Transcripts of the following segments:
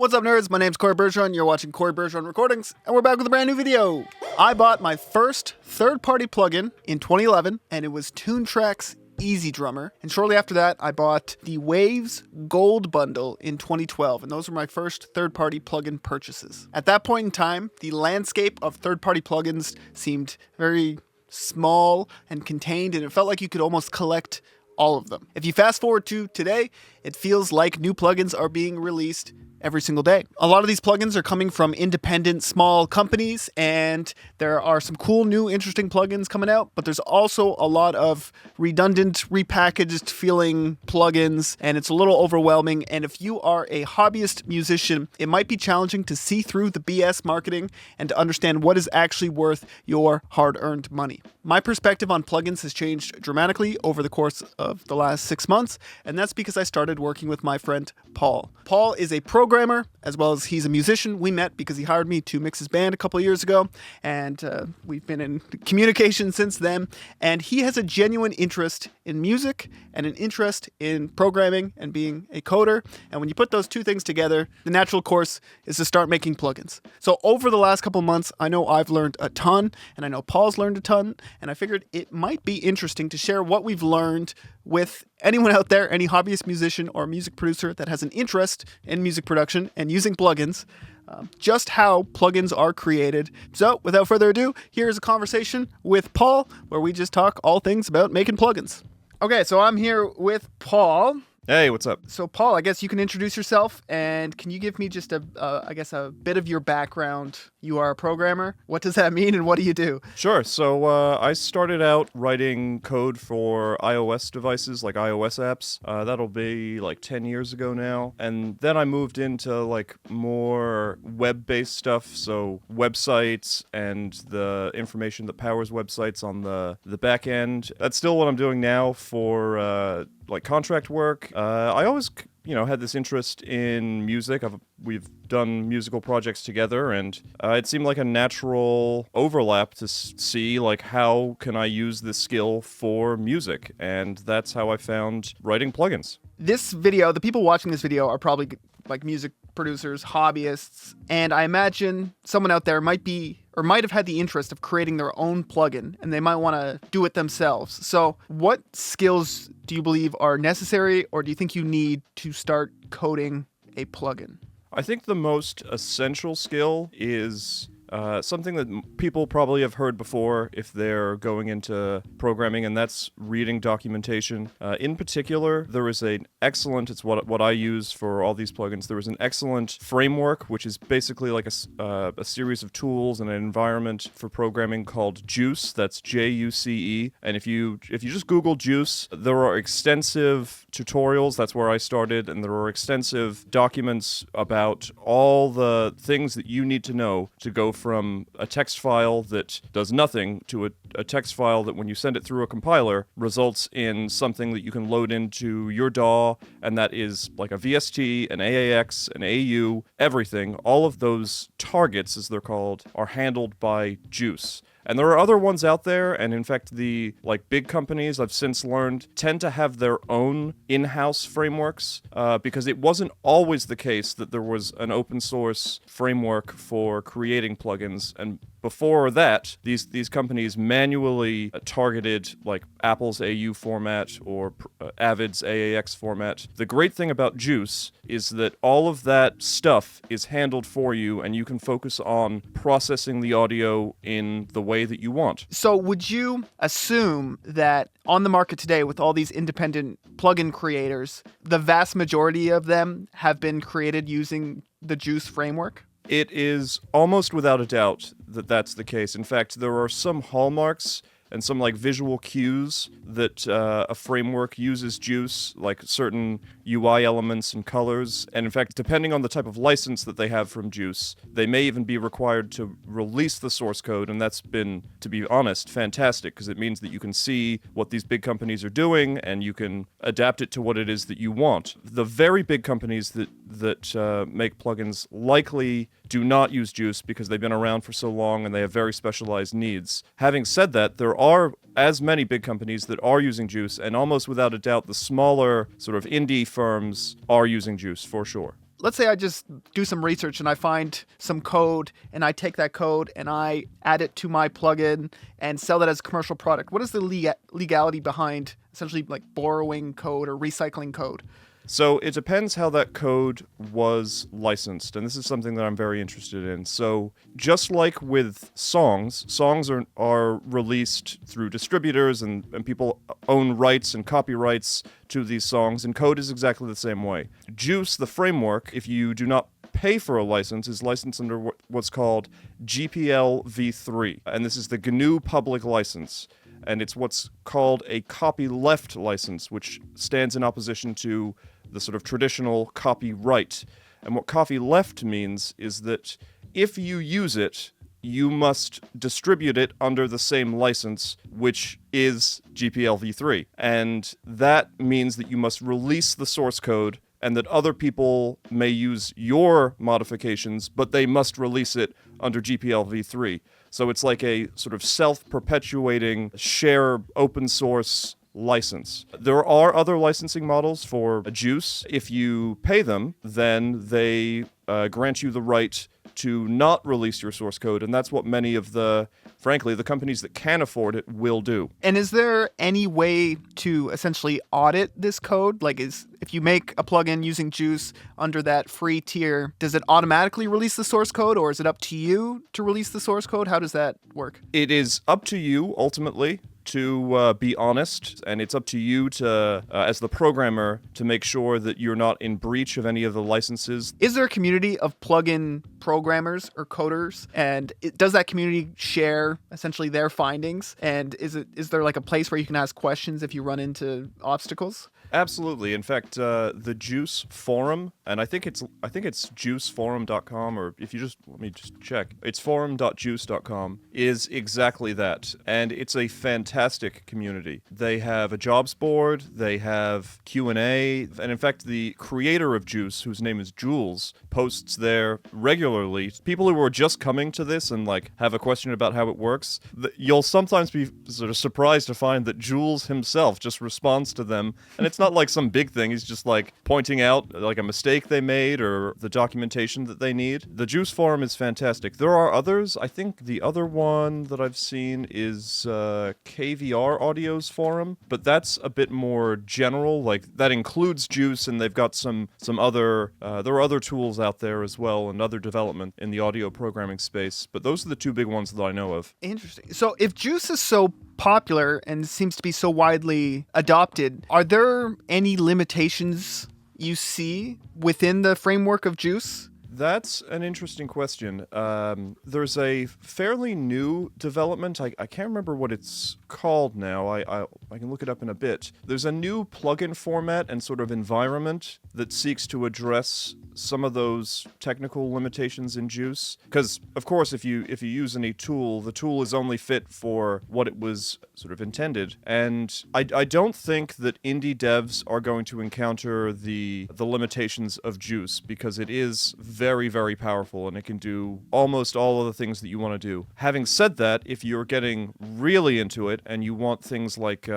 What's up, nerds? My name's Corey Bergeron. You're watching Corey Bergeron Recordings, and we're back with a brand new video. I bought my first third-party plugin in 2011, and it was Toontrack's Easy Drummer. And shortly after that, I bought the Waves Gold Bundle in 2012, and those were my first third-party plugin purchases. At that point in time, the landscape of third-party plugins seemed very small and contained, and it felt like you could almost collect all of them. If you fast forward to today, it feels like new plugins are being released every single day. A lot of these plugins are coming from independent small companies, and there are some cool new interesting plugins coming out, but there's also a lot of redundant, repackaged feeling plugins, and it's a little overwhelming. And if you are a hobbyist musician, it might be challenging to see through the BS marketing and to understand what is actually worth your hard-earned money. My perspective on plugins has changed dramatically over the course of the last 6 months, and that's because I started working with my friend Paul. Paul is a programmer, as well as he's a musician. We met because he hired me to mix his band a couple of years ago, and we've been in communication since then. And he has a genuine interest in music and an interest in programming and being a coder. And when you put those two things together, the natural course is to start making plugins. So over the last couple of months, I know I've learned a ton, and I know Paul's learned a ton, and I figured it might be interesting to share what we've learned with anyone out there, any hobbyist musician or music producer that has an interest in music production and using plugins, just how plugins are created. So without further ado, here's a conversation with Paul where we just talk all things about making plugins. Okay, so I'm here with Paul. Hey, what's up? So Paul, I guess you can introduce yourself, and can you give me just a bit of your background? You are a programmer. What does that mean, and what do you do? Sure. So I started out writing code for iOS devices, like iOS apps. That'll be like 10 years ago now. And then I moved into like more web-based stuff, so websites and the information that powers websites on the back end. That's still what I'm doing now for like contract work. I always, had this interest in music. We've done musical projects together, and it seemed like a natural overlap to see, like, how can I use this skill for music? And that's how I found writing plugins. This video, the people watching this video are probably like music producers, hobbyists, and I imagine someone out there might have had the interest of creating their own plugin, and they might want to do it themselves. So what skills do you believe are necessary, or do you think you need to start coding a plugin? I think the most essential skill is something that people probably have heard before if they're going into programming, and that's reading documentation. In particular, there is it's what I use for all these plugins. There is an excellent framework, which is basically like a series of tools and an environment for programming called Juice. That's Juce. And if you just Google Juice, there are extensive tutorials. That's where I started, and there are extensive documents about all the things that you need to know to go from a text file that does nothing to a text file that, when you send it through a compiler, results in something that you can load into your DAW, and that is like a VST, an AAX, an AU, everything. All of those targets, as they're called, are handled by Juice. And there are other ones out there, and in fact, the big companies, I've since learned, tend to have their own in-house frameworks, because it wasn't always the case that there was an open source framework for creating plugins. And before that, these companies manually targeted like Apple's AU format or Avid's AAX format. The great thing about Juice is that all of that stuff is handled for you, and you can focus on processing the audio in the way that you want. So would you assume that on the market today, with all these independent plugin creators, the vast majority of them have been created using the Juice framework? It is almost without a doubt that that's the case. In fact, there are some hallmarks and some visual cues that a framework uses Juice, like certain UI elements and colors. And in fact, depending on the type of license that they have from Juice, they may even be required to release the source code. And that's been, to be honest, fantastic, because it means that you can see what these big companies are doing and you can adapt it to what it is that you want. The very big companies that make plugins likely do not use Juice because they've been around for so long and they have very specialized needs. Having said that, there are as many big companies that are using Juice, and almost without a doubt, the smaller sort of indie firms are using Juice for sure. let's say I just do some research and I find some code and I take that code and I add it to my plugin and sell that as a commercial product. What is the legality behind essentially like borrowing code or recycling code? So it depends how that code was licensed, and this is something that I'm very interested in. So just like with songs are released through distributors and people own rights and copyrights to these songs, and code is exactly the same way. Juice, the framework, if you do not pay for a license, is licensed under what's called GPL v3, and this is the GNU public license. And it's what's called a copyleft license, which stands in opposition to the sort of traditional copyright. And what copyleft means is that if you use it, you must distribute it under the same license, which is GPL v3. And that means that you must release the source code and that other people may use your modifications, but they must release it under GPL v3. So it's like a sort of self-perpetuating, share open source license. There are other licensing models for Juice. If you pay them, then they grant you the right to not release your source code, and that's what many of the companies that can afford it will do. And is there any way to essentially audit this code? Like, if you make a plugin using Juice under that free tier, does it automatically release the source code, or is it up to you to release the source code? How does that work? It is up to you, ultimately, to be honest, and it's up to you to, as the programmer, to make sure that you're not in breach of any of the licenses. Is there a community of plugin programmers or coders, and does that community share essentially their findings? And is there like a place where you can ask questions if you run into obstacles? Absolutely. In fact, the Juice forum, and I think it's juiceforum.com, or if you let me just check, it's forum.juice.com, is exactly that. And it's a fantastic community. They have a jobs board, they have Q&A, and in fact, the creator of Juice, whose name is Jules, posts there regularly. People who are just coming to this and like have a question about how it works, you'll sometimes be sort of surprised to find that Jules himself just responds to them, and it's not like some big thing. He's just like pointing out like a mistake they made or the documentation that they need. The Juice forum is fantastic. There are others. I think the other one that I've seen is KVR Audio's forum, but that's a bit more general. Like that includes Juice, and they've got some other there are other tools out there as well and other development in the audio programming space, but those are the two big ones that I know of. Interesting. So if Juice is so popular and seems to be so widely adopted, are there any limitations you see within the framework of Juice? That's an interesting question. There's a fairly new development. I can't remember what it's called now. I can look it up in a bit. There's a new plugin format and sort of environment that seeks to address some of those technical limitations in Juice. Because, of course, if you use any tool, the tool is only fit for what it was sort of intended. And I don't think that indie devs are going to encounter the limitations of Juice, because it is very, very powerful and it can do almost all of the things that you want to do. Having said that, if you're getting really into it and you want things like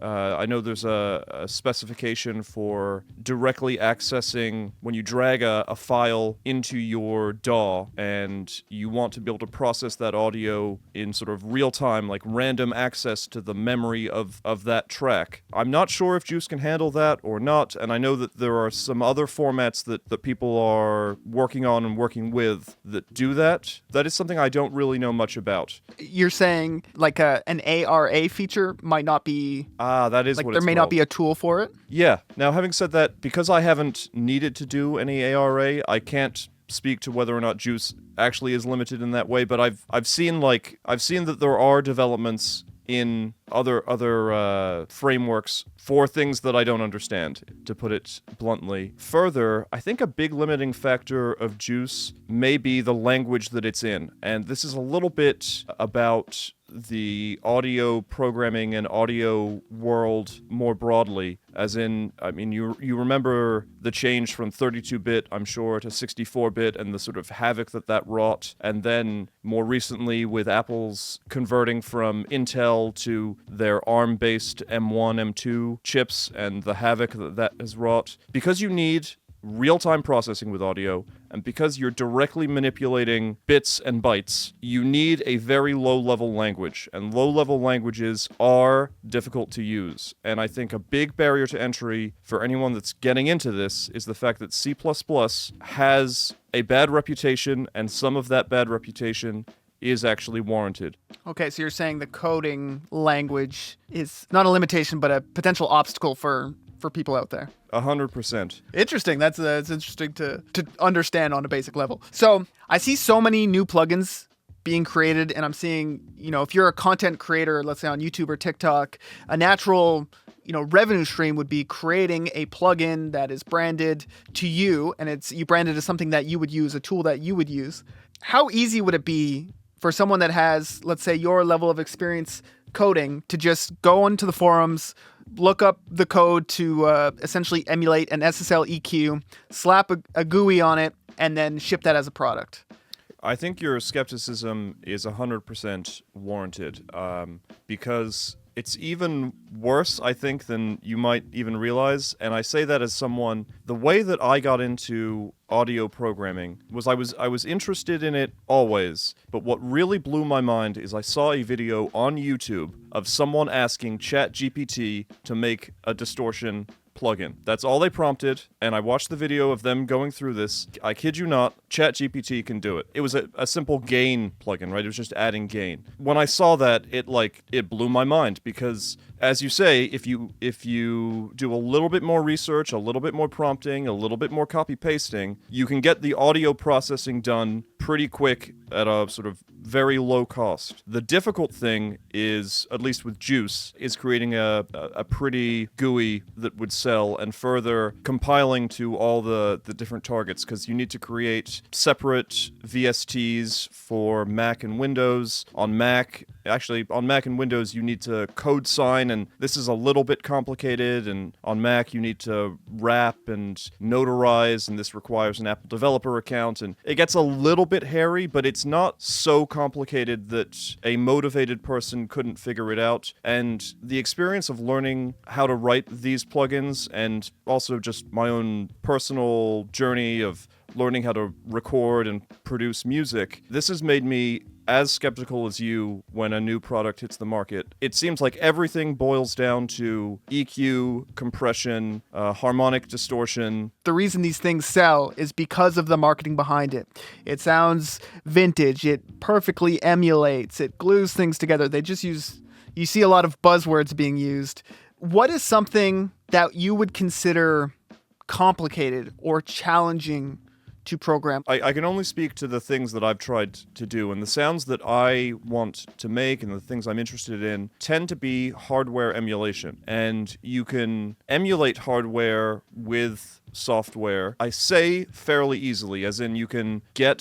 I know there's a specification for directly accessing when you drag a file into your DAW and you want to be able to process that audio in sort of real time, like random access to the memory of that track. I'm not sure if Juice can handle that or not, and I know that there are some other formats that people are working on and working with that do that. That is something I don't really know much about. You're saying like an ARA feature might not be... that is like what there it's may called. not be a tool for it? Yeah. Now, having said that, because I haven't needed to do any ARA, I can't speak to whether or not Juice actually is limited in that way, but I've seen that there are developments in other frameworks for things that I don't understand, to put it bluntly. Further, I think a big limiting factor of Juice may be the language that it's in, and this is a little bit about the audio programming and audio world more broadly, as in, I mean, you remember the change from 32-bit, I'm sure, to 64-bit and the sort of havoc that wrought, and then more recently with Apple's converting from Intel to their ARM-based M1, M2 chips and the havoc that has wrought. Because you need real-time processing with audio, and because you're directly manipulating bits and bytes, you need a very low-level language, and low-level languages are difficult to use. And I think a big barrier to entry for anyone that's getting into this is the fact that C++ has a bad reputation, and some of that bad reputation is actually warranted. Okay, so you're saying the coding language is not a limitation, but a potential obstacle for people out there. 100%. Interesting. That's interesting to understand on a basic level. So I see so many new plugins being created, and I'm seeing, if you're a content creator, let's say on YouTube or TikTok, a natural, revenue stream would be creating a plugin that is branded to you, and you brand it as something that you would use, a tool that you would use. How easy would it be for someone that has, let's say, your level of experience coding to just go onto the forums, look up the code to essentially emulate an SSL EQ, slap a GUI on it, and then ship that as a product? I think your skepticism is 100% warranted, because it's even worse, I think, than you might even realize. And I say that as someone, the way that I got into audio programming was I was interested in it always. But what really blew my mind is I saw a video on YouTube of someone asking ChatGPT to make a distortion plugin. That's all they prompted, and I watched the video of them going through this. I kid you not, ChatGPT can do it. It was a simple gain plugin, right? It was just adding gain. When I saw that, it blew my mind, because as you say, if you do a little bit more research, a little bit more prompting, a little bit more copy pasting, you can get the audio processing done pretty quick at a sort of very low cost. The difficult thing is, at least with Juice, is creating a pretty GUI that would sell, and further compiling to all the different targets, because you need to create separate VSTs for Mac and Windows. On Mac and Windows, you need to code sign, and this is a little bit complicated, and on Mac, you need to wrap and notarize, and this requires an Apple developer account, and it gets a little bit hairy, but it's not so complicated that a motivated person couldn't figure it out. And the experience of learning how to write these plugins, and also just my own personal journey of learning how to record and produce music, this has made me as skeptical as you when a new product hits the market. It seems like everything boils down to EQ, compression, harmonic distortion. The reason these things sell is because of the marketing behind it. It sounds vintage, it perfectly emulates, it glues things together. You see a lot of buzzwords being used. What is something that you would consider complicated or challenging to program? I can only speak to the things that I've tried to do, and the sounds that I want to make and the things I'm interested in tend to be hardware emulation. And you can emulate hardware with software, I say fairly easily, as in you can get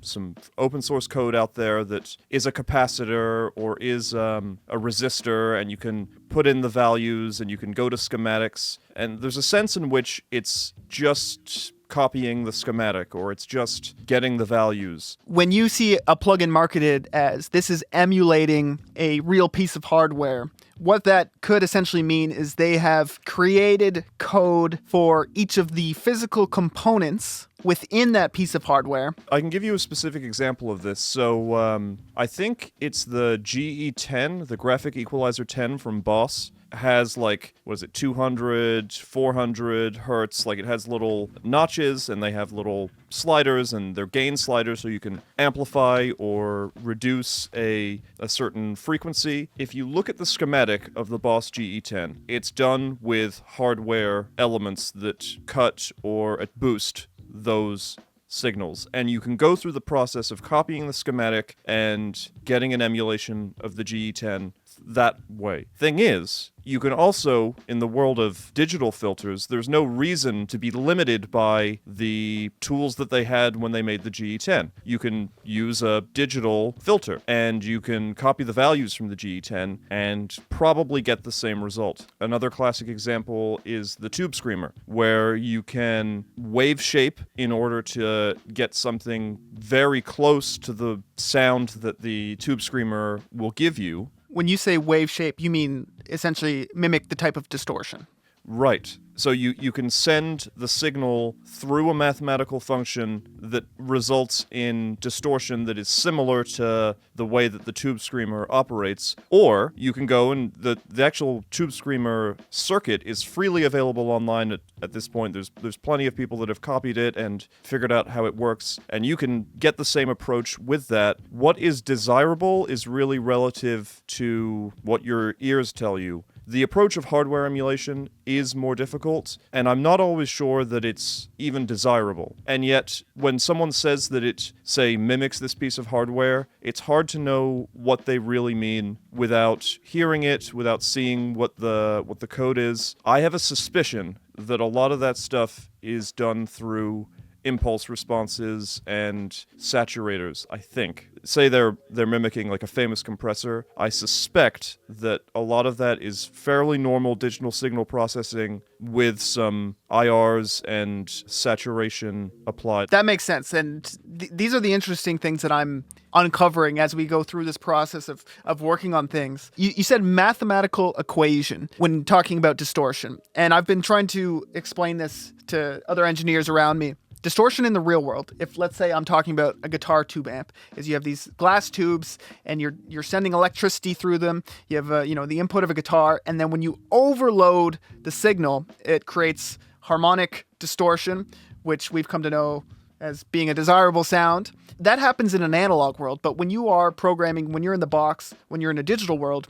some open source code out there that is a capacitor or is a resistor, and you can put in the values and you can go to schematics, and there's a sense in which it's just copying the schematic, or it's just getting the values. When you see a plugin marketed as this is emulating a real piece of hardware, what that could essentially mean is they have created code for each of the physical components within that piece of hardware. I can give you a specific example of this. So I think it's the GE10, the Graphic Equalizer 10 from Boss. Has 200, 400 hertz. It has little notches, and they have little sliders, and they're gain sliders, so you can amplify or reduce a certain frequency. If you look at the schematic of the Boss GE10, it's done with hardware elements that cut or boost those signals, and you can go through the process of copying the schematic and getting an emulation of the GE10 that way. Thing is, you can also, in the world of digital filters, there's no reason to be limited by the tools that they had when they made the GE10. You can use a digital filter, and you can copy the values from the GE10 and probably get the same result. Another classic example is the Tube Screamer, where you can wave shape in order to get something very close to the sound that the Tube Screamer will give you. When you say wave shape, you mean essentially mimic the type of distortion. Right. So you can send the signal through a mathematical function that results in distortion that is similar to the way that the tube screamer operates, or you can go and the actual tube screamer circuit is freely available online at this point. There's plenty of people that have copied it and figured out how it works, and you can get the same approach with that. What is desirable is really relative to what your ears tell you. The approach of hardware emulation is more difficult, and I'm not always sure that it's even desirable. And yet, when someone says that it, say, mimics this piece of hardware, it's hard to know what they really mean without hearing it, without seeing what the code is. I have a suspicion that a lot of that stuff is done through impulse responses and saturators, I think. Say they're mimicking like a famous compressor. I suspect that a lot of that is fairly normal digital signal processing with some IRs and saturation applied. That makes sense. And these are the interesting things that I'm uncovering as we go through this process of working on things. You said mathematical equation when talking about distortion. And I've been trying to explain this to other engineers around me. Distortion in the real world, if let's say I'm talking about a guitar tube amp, is you have these glass tubes and you're sending electricity through them. You have the input of a guitar, and then when you overload the signal, it creates harmonic distortion, which we've come to know as being a desirable sound. That happens in an analog world, but when you are programming, when you're in the box, when you're in a digital world,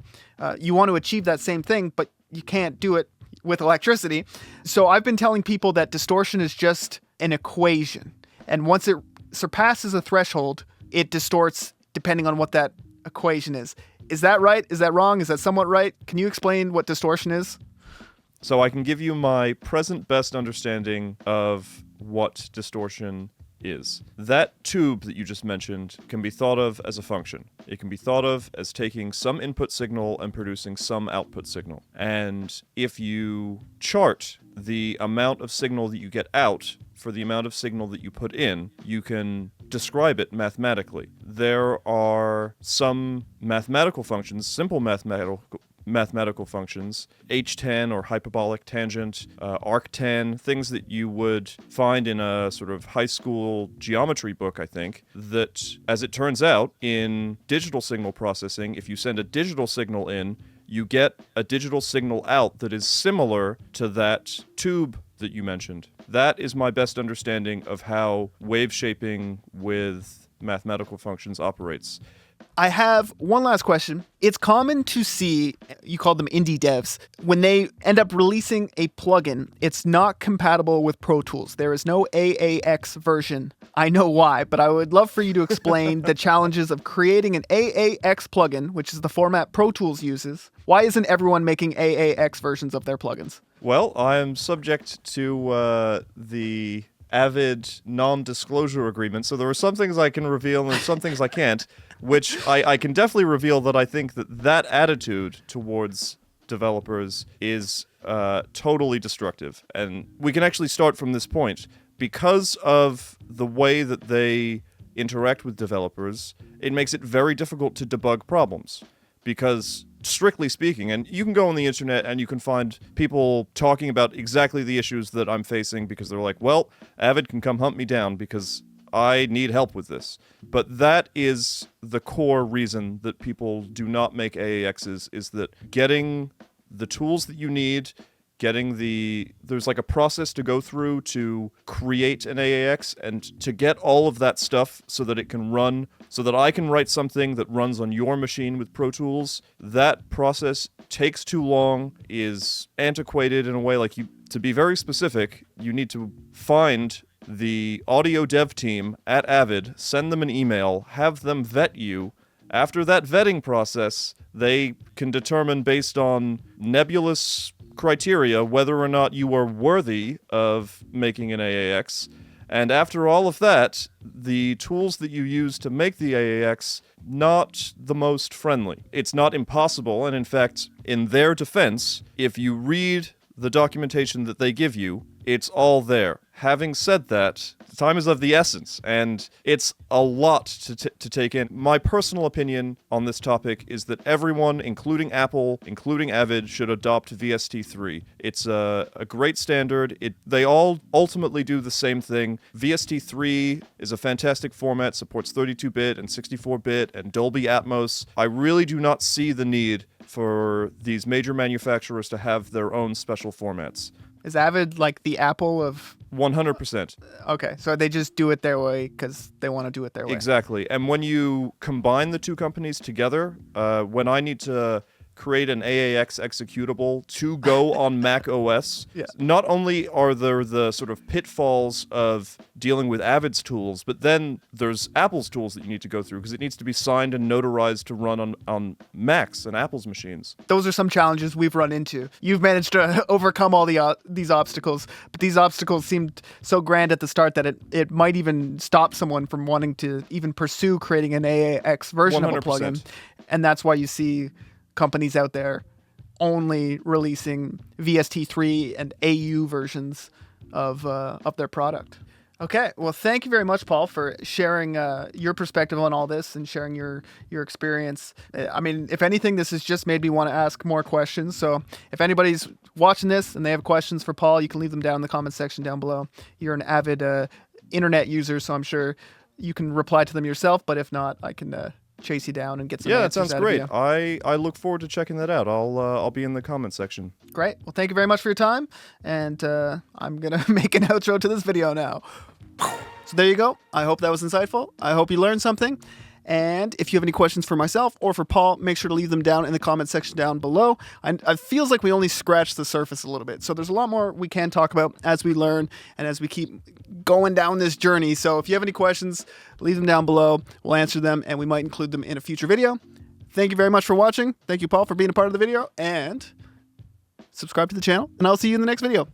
you want to achieve that same thing, but you can't do it with electricity. So I've been telling people that distortion is just an equation, and once it surpasses a threshold, it distorts depending on what that equation is. Is that right? Is that wrong? Is that somewhat right? Can you explain what distortion is? So I can give you my present best understanding of what distortion is. That tube that you just mentioned can be thought of as a function. It can be thought of as taking some input signal and producing some output signal. And if you chart the amount of signal that you get out for the amount of signal that you put in, you can describe it mathematically. There are some mathematical functions, simple mathematical functions, h-tan or hyperbolic tangent, arctan, things that you would find in a sort of high school geometry book, I think, that, as it turns out, in digital signal processing, if you send a digital signal in, you get a digital signal out that is similar to that tube that you mentioned. That is my best understanding of how wave shaping with mathematical functions operates. I have one last question. It's common to see, you call them indie devs, when they end up releasing a plugin, it's not compatible with Pro Tools. There is no AAX version. I know why, but I would love for you to explain the challenges of creating an AAX plugin, which is the format Pro Tools uses. Why isn't everyone making AAX versions of their plugins? Well, I am subject to the Avid non-disclosure agreement, so there are some things I can reveal and some things I can't, which I can definitely reveal that I think that attitude towards developers is totally destructive. And we can actually start from this point. Because of the way that they interact with developers, it makes it very difficult to debug problems. Because, strictly speaking, and you can go on the internet and you can find people talking about exactly the issues that I'm facing because they're like, well, Avid can come hunt me down because I need help with this. But that is the core reason that people do not make AAXs, is that getting the tools that you need, there's like a process to go through to create an AAX and to get all of that stuff so that it can run, so that I can write something that runs on your machine with Pro Tools. That process takes too long, is antiquated in a way. Like, to be very specific, you need to find the audio dev team at Avid, send them an email, have them vet you. After that vetting process, they can determine based on nebulous criteria whether or not you are worthy of making an AAX. And after all of that, the tools that you use to make the AAX, not the most friendly. It's not impossible, and in fact, in their defense, if you read the documentation that they give you, it's all there. having said that, time is of the essence, and it's a lot to take in. My personal opinion on this topic is that everyone, including Apple, including Avid, should adopt VST3. It's a great standard. They all ultimately do the same thing. VST3 is a fantastic format, supports 32-bit and 64-bit and Dolby Atmos. I really do not see the need for these major manufacturers to have their own special formats. Is Avid like the Apple of... 100%. Okay, so they just do it their way because they want to do it their way. Exactly. And when you combine the two companies together, when I need to create an AAX executable to go on Mac OS, Yeah. not only are there the sort of pitfalls of dealing with Avid's tools, but then there's Apple's tools that you need to go through because it needs to be signed and notarized to run on Macs and Apple's machines. Those are some challenges we've run into. You've managed to overcome all these obstacles, but these obstacles seemed so grand at the start that it might even stop someone from wanting to even pursue creating an AAX version 100%. of a plugin. And that's why you see companies out there only releasing VST3 and AU versions of their product. Okay, well, thank you very much, Paul, for sharing your perspective on all this and sharing your experience. I mean, if anything, this has just made me want to ask more questions. So if anybody's watching this and they have questions for Paul, you can leave them down in the comment section down below. You're an avid internet user, so I'm sure you can reply to them yourself. But if not, I can chase you down and get some answers. Yeah, that sounds out great. of you. I look forward to checking that out. I'll be in the comment section. Great. Well, thank you very much for your time, and I'm gonna make an outro to this video now. So there you go. I hope that was insightful. I hope you learned something. And if you have any questions for myself or for Paul, make sure to leave them down in the comment section down below. It feels like we only scratched the surface a little bit. So there's a lot more we can talk about as we learn and as we keep going down this journey. So if you have any questions, leave them down below. We'll answer them and we might include them in a future video. Thank you very much for watching. Thank you, Paul, for being a part of the video. And subscribe to the channel. And I'll see you in the next video.